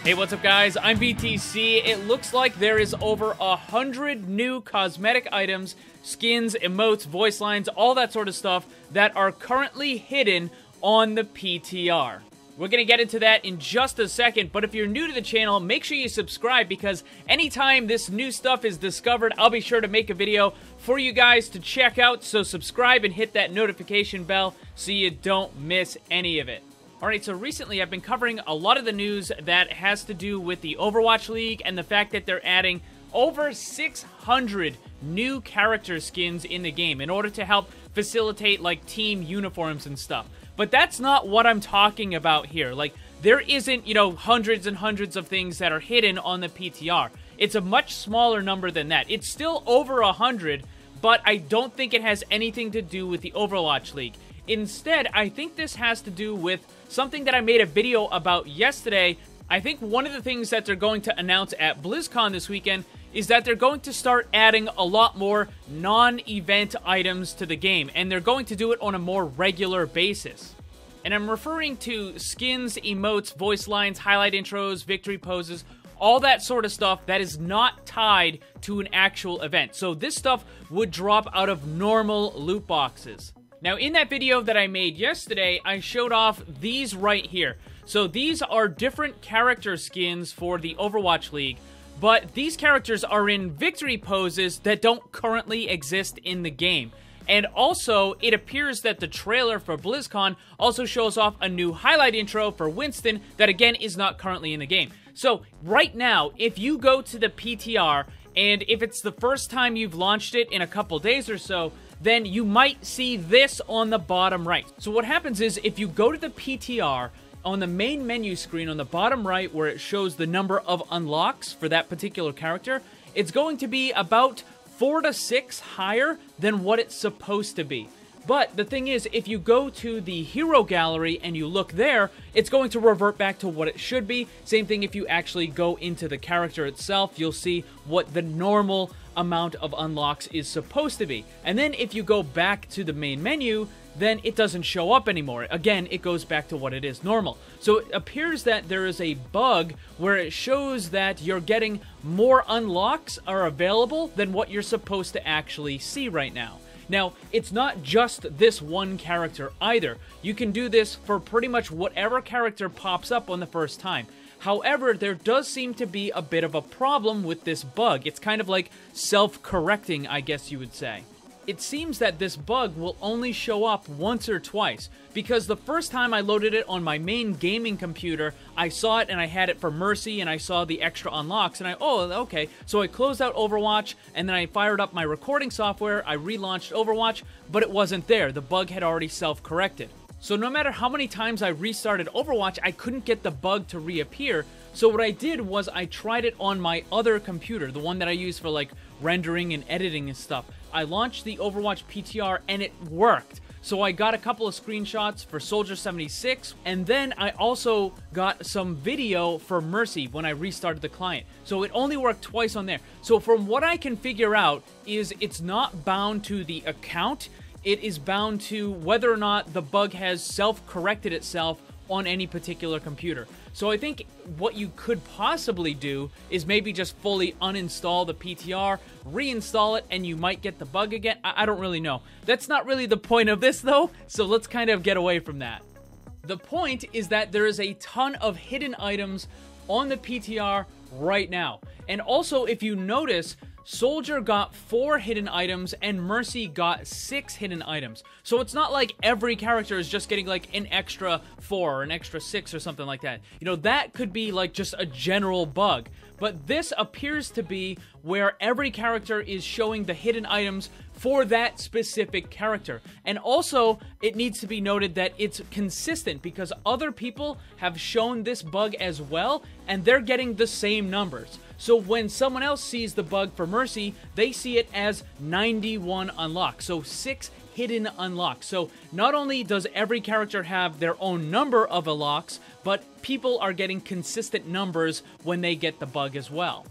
Hey, what's up guys? I'm BTC. It looks like there is over 100 new cosmetic items, skins, emotes, voice lines, all that sort of stuff that are currently hidden on the PTR. We're going to get into that in just a second, but if you're new to the channel, make sure you subscribe because anytime this new stuff is discovered, I'll be sure to make a video for you guys to check out, so subscribe and hit that notification bell so you don't miss any of it. Alright, so recently I've been covering a lot of the news that has to do with the Overwatch League and the fact that they're adding over 600 new character skins in the game in order to help facilitate, like, team uniforms and stuff. But that's not what I'm talking about here. Like, there isn't, you know, hundreds and hundreds of things that are hidden on the PTR. It's a much smaller number than that. It's still over 100, but I don't think it has anything to do with the Overwatch League. Instead, I think this has to do with something that I made a video about yesterday. I think one of the things that they're going to announce at BlizzCon this weekend is that they're going to start adding a lot more non-event items to the game, and they're going to do it on a more regular basis. And I'm referring to skins, emotes, voice lines, highlight intros, victory poses, all that sort of stuff that is not tied to an actual event. So this stuff would drop out of normal loot boxes. Now, in that video that I made yesterday, I showed off these right here. So these are different character skins for the Overwatch League, but these characters are in victory poses that don't currently exist in the game. And also, it appears that the trailer for BlizzCon also shows off a new highlight intro for Winston that, again, is not currently in the game. So, right now, if you go to the PTR, and if it's the first time you've launched it in a couple days or so, then you might see this on the bottom right. So what happens is, if you go to the PTR, on the main menu screen on the bottom right where it shows the number of unlocks for that particular character, it's going to be about 4 to 6 higher than what it's supposed to be. But the thing is, if you go to the hero gallery and you look there, it's going to revert back to what it should be. Same thing if you actually go into the character itself, you'll see what the normal amount of unlocks is supposed to be. And then if you go back to the main menu, then it doesn't show up anymore. Again, it goes back to what it is normal. So it appears that there is a bug where it shows that you're getting more unlocks are available than what you're supposed to actually see right now. Now, it's not just this one character either. You can do this for pretty much whatever character pops up on the first time. However, there does seem to be a bit of a problem with this bug. It's kind of like self-correcting, I guess you would say. It seems that this bug will only show up once or twice, because the first time I loaded it on my main gaming computer, I saw it and I had it for Mercy and I saw the extra unlocks and oh, okay. So I closed out Overwatch and then I fired up my recording software, I relaunched Overwatch, but it wasn't there. The bug had already self-corrected. So no matter how many times I restarted Overwatch, I couldn't get the bug to reappear. So what I did was I tried it on my other computer, the one that I use for like rendering and editing and stuff. I launched the Overwatch PTR and it worked. So I got a couple of screenshots for Soldier 76, and then I also got some video for Mercy when I restarted the client. So it only worked twice on there. So from what I can figure out is it's not bound to the account. It is bound to whether or not the bug has self-corrected itself on any particular computer. So I think what you could possibly do is maybe just fully uninstall the PTR, reinstall it, and you might get the bug again. I don't really know. That's not really the point of this though, so let's kind of get away from that. The point is that there is a ton of hidden items on the PTR right now. And also, if you notice, Soldier got 4 hidden items and Mercy got 6 hidden items. So it's not like every character is just getting like an extra 4 or an extra 6 or something like that. You know, that could be like just a general bug. But this appears to be where every character is showing the hidden items for that specific character. And also, it needs to be noted that it's consistent because other people have shown this bug as well, and they're getting the same numbers. So when someone else sees the bug for Mercy, they see it as 91 unlocks, so 6 hidden unlocks. So not only does every character have their own number of unlocks, but people are getting consistent numbers when they get the bug as well.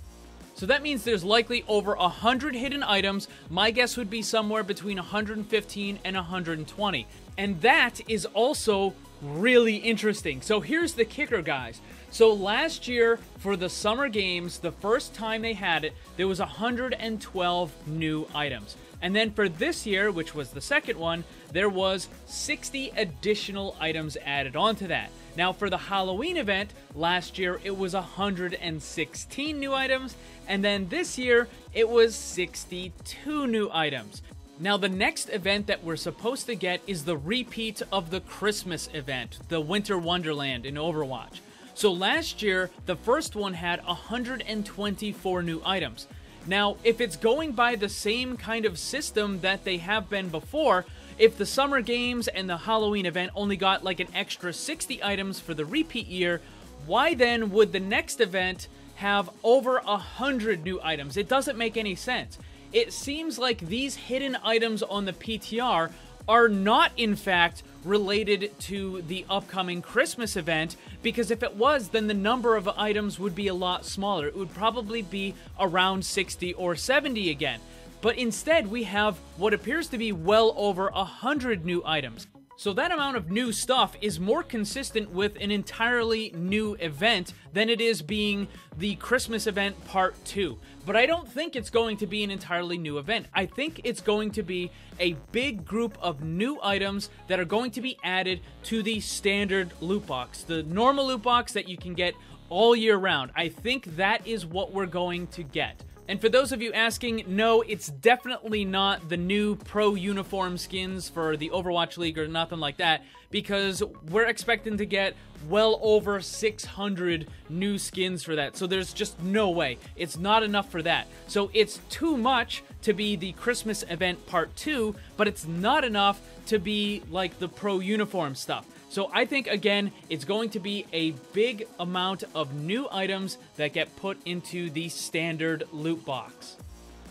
So that means there's likely over 100 hidden items. My guess would be somewhere between 115 and 120. And that is also really interesting. So here's the kicker, guys. So last year, for the Summer Games, the first time they had it, there was 112 new items. And then for this year, which was the second one, there was 60 additional items added onto that. Now, for the Halloween event, last year it was 116 new items, and then this year it was 62 new items. Now, the next event that we're supposed to get is the repeat of the Christmas event, the Winter Wonderland in Overwatch. So last year, the first one had 124 new items. Now, if it's going by the same kind of system that they have been before, if the Summer Games and the Halloween event only got like an extra 60 items for the repeat year, why then would the next event have over 100 new items? It doesn't make any sense. It seems like these hidden items on the PTR are not, in fact, related to the upcoming Christmas event, because if it was, then the number of items would be a lot smaller. It would probably be around 60 or 70 again. But instead, we have what appears to be well over 100 new items. So that amount of new stuff is more consistent with an entirely new event than it is being the Christmas event part 2. But I don't think it's going to be an entirely new event. I think it's going to be a big group of new items that are going to be added to the standard loot box, the normal loot box that you can get all year round. I think that is what we're going to get. And for those of you asking, no, it's definitely not the new pro uniform skins for the Overwatch League or nothing like that, because we're expecting to get well over 600 new skins for that. So there's just no way. It's not enough for that. So it's too much to be the Christmas event part 2, but it's not enough to be like the pro uniform stuff. So I think, again, it's going to be a big amount of new items that get put into the standard loot box.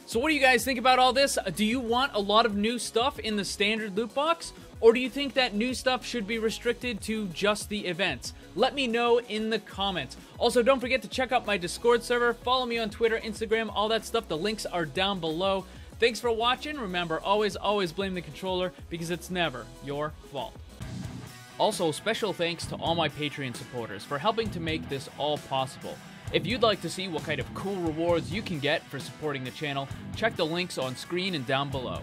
So what do you guys think about all this? Do you want a lot of new stuff in the standard loot box? Or do you think that new stuff should be restricted to just the events? Let me know in the comments. Also, don't forget to check out my Discord server. Follow me on Twitter, Instagram, all that stuff. The links are down below. Thanks for watching. Remember, always blame the controller, because it's never your fault. Also, special thanks to all my Patreon supporters for helping to make this all possible. If you'd like to see what kind of cool rewards you can get for supporting the channel, check the links on screen and down below.